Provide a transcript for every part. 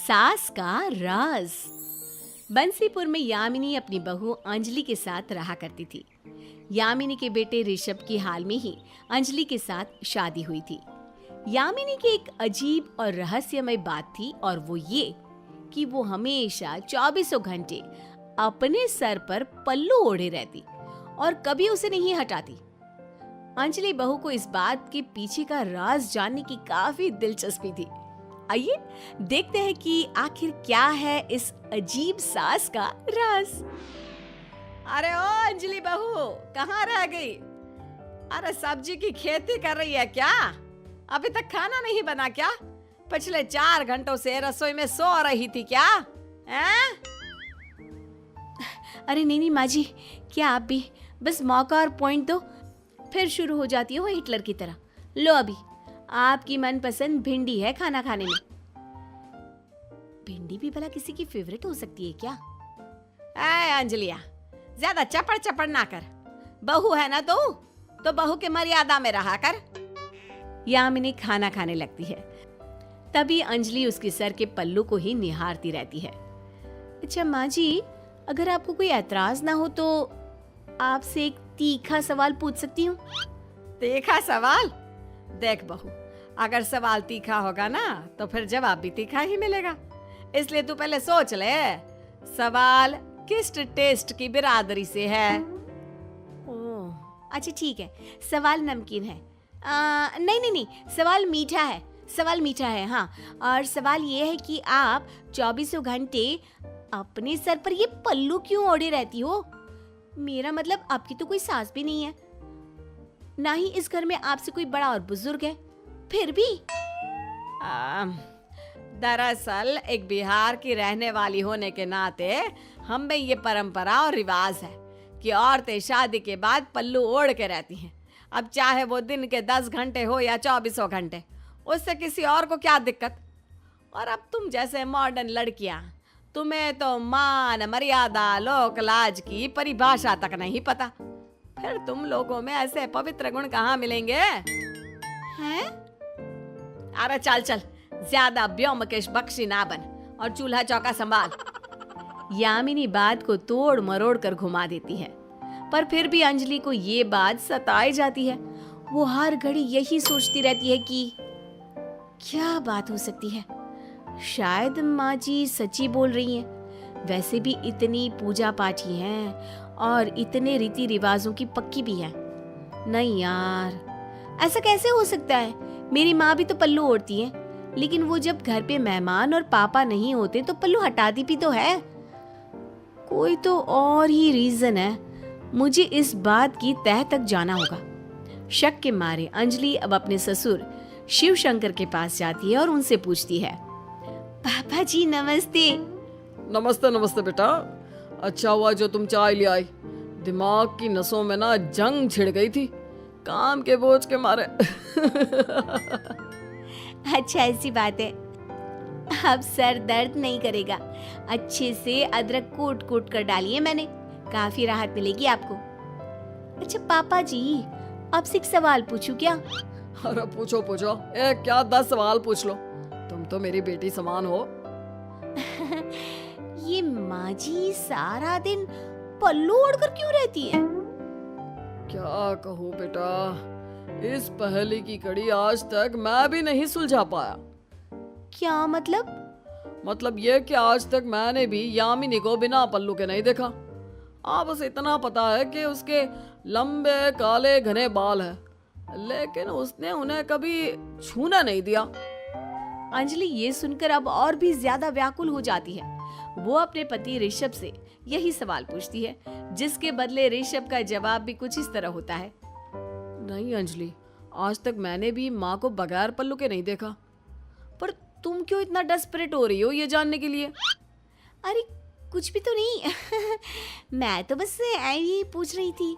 सास का राज। बंसीपुर में यामिनी अपनी बहू अंजलि के साथ रहा करती थी। यामिनी के बेटे ऋषभ की हाल में ही अंजलि के साथ शादी हुई थी। यामिनी की एक अजीब और रहस्यमय बात थी और वो ये कि वो हमेशा 24 घंटे अपने सर पर पल्लू ओढ़े रहती और कभी उसे नहीं हटाती। अंजलि बहू को इस बात के पीछे का राज जानने की काफी दिलचस्पी थी। आइए देखते हैं कि आखिर क्या है इस अजीब सास का राज। अरे ओ अंजलि बहू, कहाँ रह गई? अरे सब्जी की खेती कर रही है क्या? अभी तक खाना नहीं बना क्या? पिछले 4 घंटों से रसोई में सो रही थी क्या? अरे नहीं माँ जी, क्या आप भी बस मौका और पॉइंट दो, फिर शुरू हो जाती हो हिटलर की तरह। लो अभी आपकी मनपसंद भिंडी है खाना खाने में। भिंडी भी भला किसी की फेवरेट हो सकती है क्या? अंजलिया, ज्यादा चपड़ चपड़ ना कर। बहू है ना तो बहू के मर्यादा में रहा कर। यामिनी खाना खाने लगती है। तभी अंजलि उसके सर के पल्लू को ही निहारती रहती है। अच्छा माँ जी, अगर आपको कोई ऐतराज ना हो तो आपसे एक तीखा सवाल पूछ सकती हूँ? तीखा सवाल? देख बहू, अगर सवाल तीखा होगा ना तो फिर जवाब भी तीखा ही मिलेगा। इसलिए तू पहले सोच ले, सवाल किस टेस्ट की बिरादरी से है। ओह अच्छा ठीक है, सवाल नमकीन है। नहीं, सवाल मीठा है। सवाल मीठा है, हाँ। और सवाल ये है कि आप 24 घंटे अपने सर पर ये पल्लू क्यों ओढ़े रहती हो? मेरा मतलब आपकी तो कोई सास भी नहीं है, ना ही इस घर में आपसे कोई बड़ा और बुजुर्ग है, फिर भी। दरअसल एक बिहार की रहने वाली होने के नाते हम में ये परंपरा और रिवाज है कि औरतें शादी के बाद पल्लू ओढ़ के रहती हैं। अब चाहे वो दिन के 10 घंटे हो या 24 घंटे, उससे किसी और को क्या दिक्कत। और अब तुम जैसे मॉडर्न लड़कियां, तुम्हें तो मान मर्यादा लोक लाज की परिभाषा तक नहीं पता। फिर तुम लोगों में ऐसे पवित्र गुण कहाँ मिलेंगे हैं? अरे चल, ज्यादा ब्योमकेश बख्शी ना बन और चूल्हा चौका संभाल। यामिनी बात को तोड़ मरोड़ कर घुमा देती है, पर फिर भी अंजलि को ये बात सताई जाती है। वो हर घड़ी यही सोचती रहती है कि क्या बात हो सकती है, शायद माँ जी सच्ची बोल रही हैं। वैसे भी इतनी पूजा पाठी हैं और इतने रीति रिवाजों की पक्की भी है। नहीं यार, ऐसा कैसे हो सकता है? मेरी माँ भी तो पल्लू ओढ़ती है, लेकिन वो जब घर पे मेहमान और पापा नहीं होते तो पल्लू हटाती भी तो है। कोई तो और ही रीजन है। मुझे इस बात की तह तक जाना होगा। शक के मारे अंजलि अब अपने ससुर शिव शंकर के पास जाती है और उनसे पूछती है, पापा जी नमस्ते। नमस्ते बेटा। अच्छा हुआ जो तुम चाय ले आई। दिमाग की नसों में ना जंग छिड़ गई थी काम के बोझ के मारे। अच्छा ऐसी बात है, अब सर दर्द नहीं करेगा। अच्छे से अदरक कूट कर डालिए मैंने, काफी राहत मिलेगी आपको। अच्छा पापा जी, आपसे एक सवाल पूछूं क्या? अरे पूछो, एक क्या 10 सवाल पूछ लो, तुम तो मेरी बेटी समान हो। ये माँ जी सारा दिन पल्लू ओढ़कर क्यों रहती है? क्या कहूँ बेटा, इस पहेली की कड़ी आज तक मैं भी नहीं सुलझा पाया। क्या मतलब? मतलब ये कि आज तक मैंने भी यामिनी को बिना पल्लू के नहीं देखा। बस इतना पता है कि उसके लंबे काले घने बाल हैं, लेकिन उसने उन्हें कभी छूना नहीं दिया। अंजलि ये सुनकर अब और भी ज्यादा व्याकुल हो जाती है। वो अपने पति ऋषभ से यही सवाल पूछती है, जिसके बदले ऋषभ का जवाब भी कुछ इस तरह होता है, नहीं अंजलि, आज तक मैंने भी माँ को बगैर पल्लू के नहीं देखा। पर तुम क्यों इतना डेस्परेट हो रही हो ये जानने के लिए? अरे कुछ भी तो नहीं। मैं तो बस यही पूछ रही थी।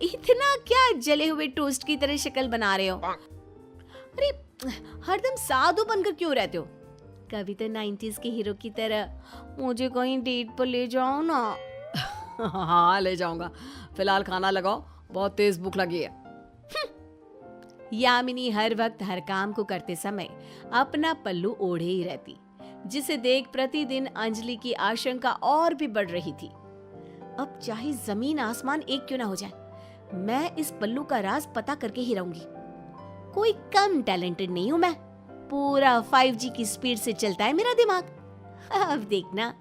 इतना क्या जले हुए टोस्ट की तरह शक्ल बना रहे हो? अरे हरदम साधु बनकर क्यों रहते हो? कभी तो 90s के हीरो की तरह मुझे कहीं डेट पर ले जाओ ना। हाँ ले जाऊंगा, फिलहाल खाना लगाओ, बहुत तेज भूख लगी है। यामिनी हर वक्त हर काम को करते समय अपना पल्लू ओढ़े ही रहती, जिसे देख प्रतिदिन अंजलि की आशंका और भी बढ़ रही थी। अब चाहे जमीन आसमान एक क्यों ना हो जाए, मैं इस पल्लू का राज पता करके ही रहूंगी। कोई कम टैलेंटेड नहीं हूं मैं, पूरा 5G की स्पीड से चलता है मेरा दिमाग। अब देखना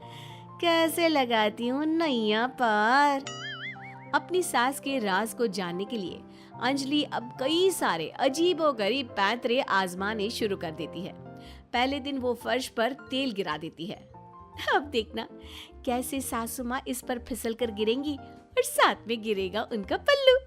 कैसे लगाती हूँ नैया पार। अपनी सास के राज को जानने के लिए अंजलि अब कई सारे अजीबोगरीब पैंतरे आजमाने शुरू कर देती है। पहले दिन वो फर्श पर तेल गिरा देती है। अब देखना कैसे सासू माँ इस पर फिसल कर गिरेंगी और साथ में गिरेगा उनका पल्लू।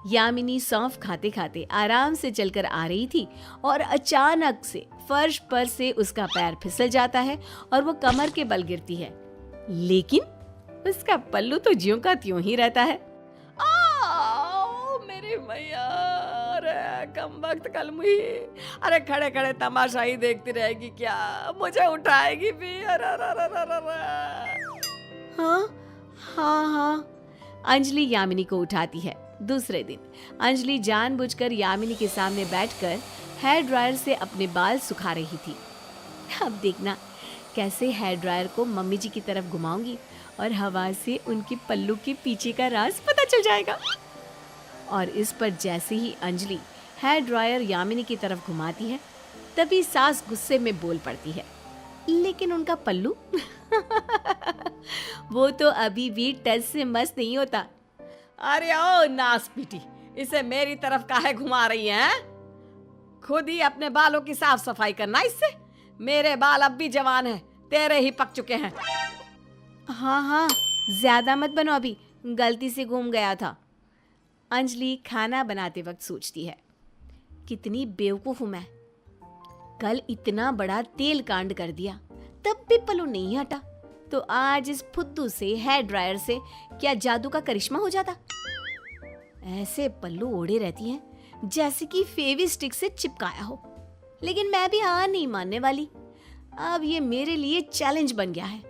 यामिनी सौंफ खाते खाते आराम से चलकर आ रही थी और अचानक से फर्श पर से उसका पैर फिसल जाता है और वो कमर के बल गिरती है, लेकिन उसका पल्लू तो ज्यों का त्यों ही रहता है। मेरी मैया, अरे कमबख्त कलमुही, अरे खड़े खड़े तमाशा ही देखती रहेगी क्या? मुझे उठाएगी भी? हाँ हाँ हाँ, अंजलि यामिनी को उठाती है। दूसरे दिन अंजलि जानबूझकर यामिनी के सामने बैठकर हेयर ड्रायर से अपने बाल सुखा रही थी। अब देखना कैसे हेयर ड्रायर को मम्मी जी की तरफ घुमाऊंगी और हवा से उनके पल्लू के पीछे का राज पता चल जाएगा। और इस पर जैसे ही अंजलि हेयर ड्रायर यामिनी की तरफ घुमाती है, तभी सास गुस्से में बोल पड़ती है, लेकिन उनका पल्लू वो तो अभी भी टच से मस्त नहीं होता। अरे ओ नास पीटी, इसे मेरी तरफ काहे घुमा रही है? खुद ही अपने बालों की साफ सफाई करना इससे। मेरे बाल अब भी जवान हैं, तेरे ही पक चुके हैं। हाँ हाँ, ज्यादा मत बनो, अभी गलती से घूम गया था। अंजलि खाना बनाते वक्त सोचती है, कितनी बेवकूफ हूं मैं। कल इतना बड़ा तेल कांड कर दिया, तब भी पल्लू नहीं हटा, तो आज इस फुद्दू से हेयर ड्रायर से क्या जादू का करिश्मा हो जाता। ऐसे पल्लू ओढ़े रहती हैं जैसे कि फेविस्टिक से चिपकाया हो। लेकिन मैं भी हार नहीं मानने वाली। अब ये मेरे लिए चैलेंज बन गया है।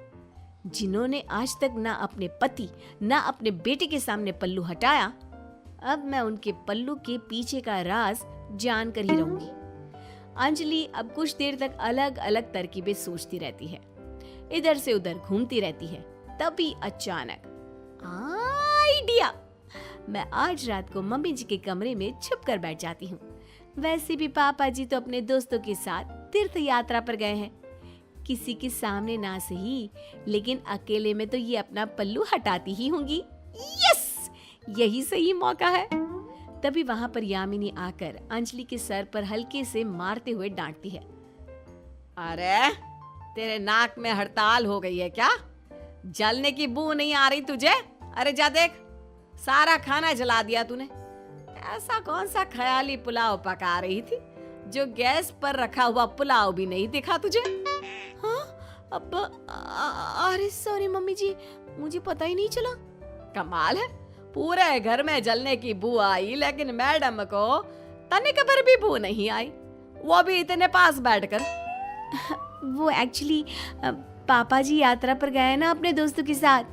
जिन्होंने आज तक ना अपने पति ना अपने बेटे के सामने पल्लू हटाया, अब मैं उनके पल्लू के पीछे का राज जान कर ही रहूंगी। अंजलि अब कुछ देर तक अलग अलग तरकीबें सोचती रहती है, इधर से उधर घूमती रहती है। तभी अचानक आइडिया, मैं आज रात को मम्मी जी के कमरे में छुप कर बैठ जाती हूँ। वैसे भी पापा जी तो अपने दोस्तों के साथ तीर्थ यात्रा पर गए हैं। किसी के सामने ना सही, लेकिन अकेले में तो ये अपना पल्लू हटाती ही होंगी। यस, यही सही मौका है। तभी वहां पर यामिनी आकर अंजलि के सर पर हल्के से मारते हुए डांटती है, अरे तेरे नाक में हड़ताल हो गई है क्या? जलने की बू नहीं आ रही तुझे? अरे जा देख, सारा खाना जला दिया तूने। ऐसा कौन सा ख्याली पुलाव पका रही थी जो गैस पर रखा हुआ पुलाव भी नहीं दिखा तुझे? हाँ, अब अरे सॉरी मम्मी जी, मुझे पता ही नहीं चला। कमाल है, पूरे घर में जलने की बू आई, लेकिन मैडम को तनिक भर भी बू नहीं आई, वो भी इतने पास बैठकर। वो एक्चुअली पापा जी यात्रा पर गए ना अपने दोस्तों के साथ,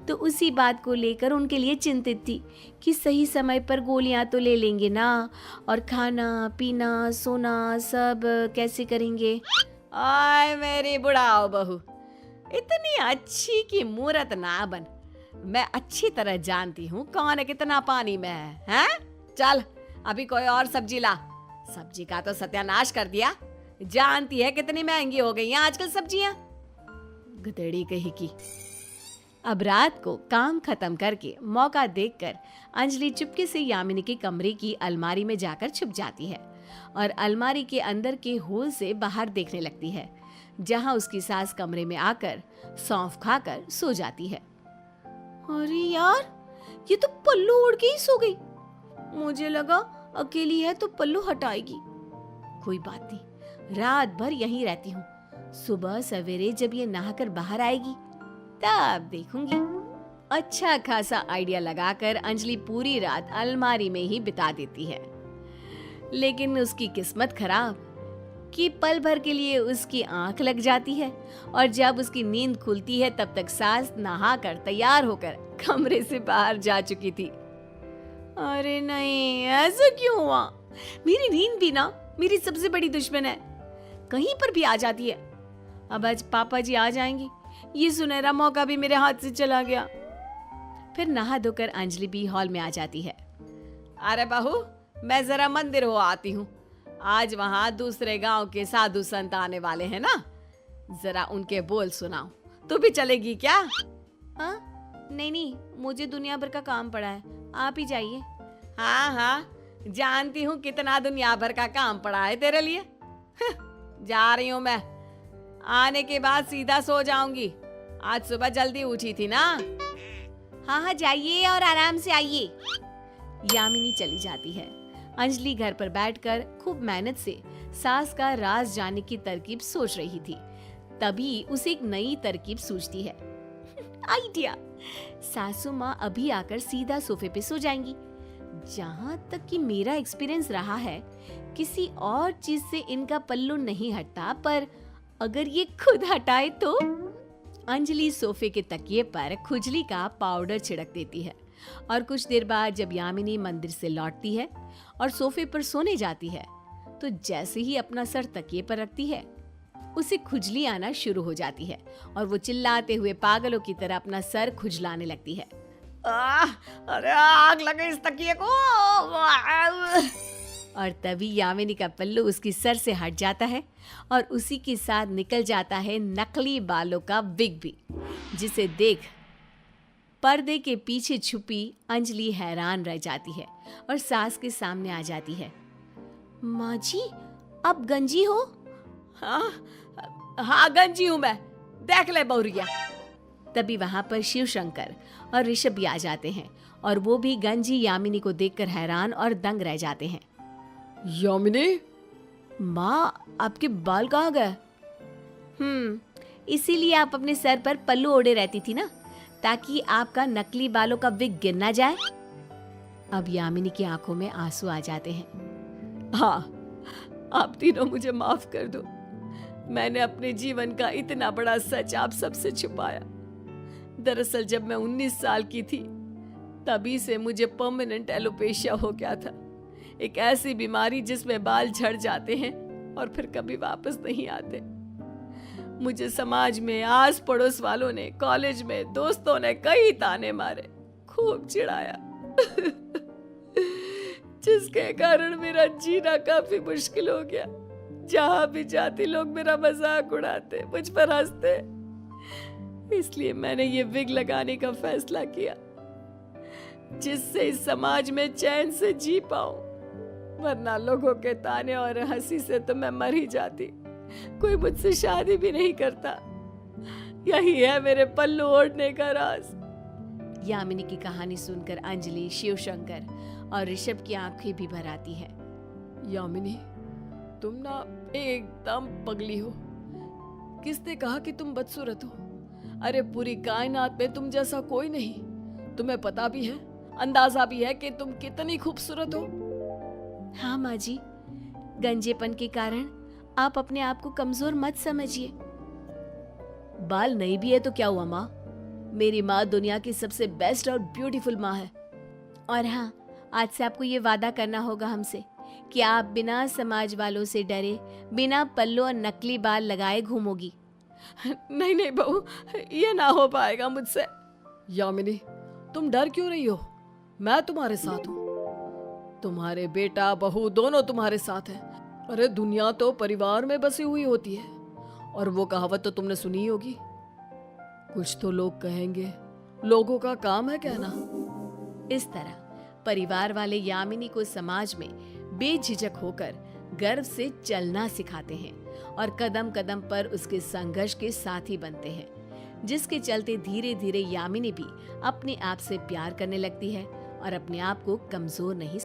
तो उसी बात को लेकर उनके लिए चिंतित थी कि सही समय पर गोलियां तो ले लेंगे ना, और खाना पीना सोना सब कैसे करेंगे। आय मेरी बुढ़ाओ बहू, इतनी अच्छी की मूरत ना बन। मैं अच्छी तरह जानती हूँ कौन कितना पानी में है? चल अभी कोई और सब्जी ला। सब्जी का तो सत्यानाश कर दिया। जानती है कितनी महंगी हो गई हैं आजकल सब्जियां। गधेड़ी कही की। अब रात को काम खत्म करके मौका देखकर अंजलि चुपके से यामिनी के कमरे की अलमारी में जाकर छुप जाती है और अलमारी के अंदर के होल से बाहर देखने लगती है, जहां उसकी सास कमरे में आकर सौंफ खाकर सो जाती है। अरे यार, ये तो पल्लू उड़ के ही सो गई। मुझे लगा अकेली है तो पल्लू हटाएगी। कोई बात नहीं, रात भर यहीं रहती हूँ। सुबह सवेरे जब ये नहाकर बाहर आएगी तब देखूंगी। अच्छा खासा आइडिया लगाकर अंजलि पूरी रात अलमारी में ही बिता देती है। लेकिन उसकी किस्मत खराब कि पल भर के लिए उसकी आंख लग जाती है और जब उसकी नींद खुलती है तब तक सास नहाकर तैयार होकर कमरे से बाहर जा चुकी थी। अरे नहीं, ऐसा क्यों हुआ? मेरी नींद भी ना मेरी सबसे बड़ी दुश्मन है, कहीं पर भी आ जाती है। अब आज पापा जी आ जाएंगे, ये सुनहरा मौका भी मेरे हाथ से चला गया। फिर नहा धोकर अंजलि भी हॉल में आ जाती है। अरे बहू, मैं जरा मंदिर हो आती हूँ, आज वहाँ दूसरे गांव के साधु संत आने वाले हैं ना, जरा उनके बोल सुनाओ। तू भी चलेगी क्या? हाँ नहीं, मुझे दुनिया भर का काम पड़ा है, आप ही जाइए। हाँ, जानती हूँ कितना दुनिया भर का काम पड़ा है तेरे लिए। जा रही हूँ मैं, आने के बाद सीधा सो जाऊंगी, आज सुबह जल्दी उठी थी ना। हाँ जाइए और आराम से आइए। यामिनी चली जाती है। अंजलि घर पर बैठकर खूब मेहनत से सास का राज जानने की तरकीब सोच रही थी। तभी उसे एक नई तरकीब सूझती है। आइडिया! सासू माँ अभी आकर सीधा सोफे पे सो जाएंगी। जहाँ तक कि मेरा एक्सपीरियंस रहा है, किसी और चीज से इनका पल्लू नहीं हटता, पर अगर ये खुद हटाए तो। अंजलि सोफे के तकिए पर खुजली का पाउडर छिड़क देती है और कुछ देर बाद जब यामिनी मंदिर से लौटती है और सोफे पर सोने जाती है, तो जैसे ही अपना सर तकिए पर रखती है, उसे खुजली आना शुरू हो जाती है और वो चिल्लाते हुए पागलों की तरह अपना सर खुजलाने लगती है। अरे आग लगे इस तकिए को! और तभी यामिनी का पल्लू उसकी सर से हट जाता है और उसी के साथ निकल जाता है नकली बालों का विग भी, जिसे देख पर्दे के पीछे छुपी अंजलि हैरान रह जाती है और सास के सामने आ जाती है। माँ जी, आप गंजी हो? हाँ गंजी हूँ मैं, देख ले बहुरिया। तभी वहां पर शिव शंकर और ऋषभ भी आ जाते हैं और वो भी गंजी यामिनी को देखकर हैरान और दंग रह जाते हैं। यामिनी, माँ आपके बाल कहाँ गए? इसीलिए आप अपने सर पर पल्लू ओढ़े रहती थी ना, ताकि आपका नकली बालों का विग गिर ना जाए। अब यामिनी की आंखों में आंसू आ जाते हैं। हाँ, आप तीनों मुझे माफ कर दो, मैंने अपने जीवन का इतना बड़ा सच आप सबसे छुपाया। दरअसल जब मैं 19 साल की थी, तभी से मुझे परमानेंट एलोपेशिया हो गया था, एक ऐसी बीमारी जिसमें बाल झड़ जाते हैं और फिर कभी वापस नहीं आते। मुझे समाज में, आस पड़ोस वालों ने, कॉलेज में दोस्तों ने कई ताने मारे, खूब चिढ़ाया, जिसके कारण मेरा जीना काफी मुश्किल हो गया। जहां भी जाती लोग मेरा मजाक उड़ाते, मुझ पर हंसते। इसलिए मैंने ये विग लगाने का फैसला किया, जिससे इस समाज में चैन से जी पाऊं, वरना लोगों के ताने और हंसी से तो मैं मर ही जाती, कोई मुझसे शादी भी नहीं करता। यही है मेरे पल्लू ओढ़ने का राज। यामिनी की कहानी सुनकर अंजलि, शिव शंकर और ऋषभ की आंखें भी भर आती है। यामिनी, तुम ना एकदम पगली हो। किसने कहा कि तुम बदसूरत हो? अरे पूरी कायनात में तुम जैसा कोई नहीं। तुम्हें पता भी है, अंदाजा भी है कि तुम कितनी खूबसूरत हो। हाँ माँ जी, गंजेपन के कारण आप अपने आप को कमजोर मत समझिए। बाल नहीं भी है तो क्या हुआ माँ, मेरी माँ दुनिया की सबसे बेस्ट और ब्यूटीफुल माँ है। और हाँ, आज से आपको ये वादा करना होगा हमसे कि आप बिना समाज वालों से डरे, बिना पल्लू और नकली बाल लगाए घूमोगी। नहीं बहू, ये ना हो पाएगा मुझसे। यामिनी, तुम डर क्यों रही हो? मैं तुम्हारे साथ हूँ। तुम्हारे बेटा बहू दोनों तुम्हारे साथ हैं। अरे दुनिया तो परिवार में बसी हुई होती है, और वो कहावत तो तुमने सुनी होगी, कुछ तो लोग कहेंगे, लोगों का काम है कहना। इस तरह परिवार वाले यामिनी को समाज में बेझिझक होकर गर्व से चलना सिखाते हैं और कदम कदम पर उसके संघर्ष के साथी बनते हैं, जिसके चलते धीरे धीरे यामिनी भी अपने आप से प्यार करने लगती है और अपने आप को कमजोर नहीं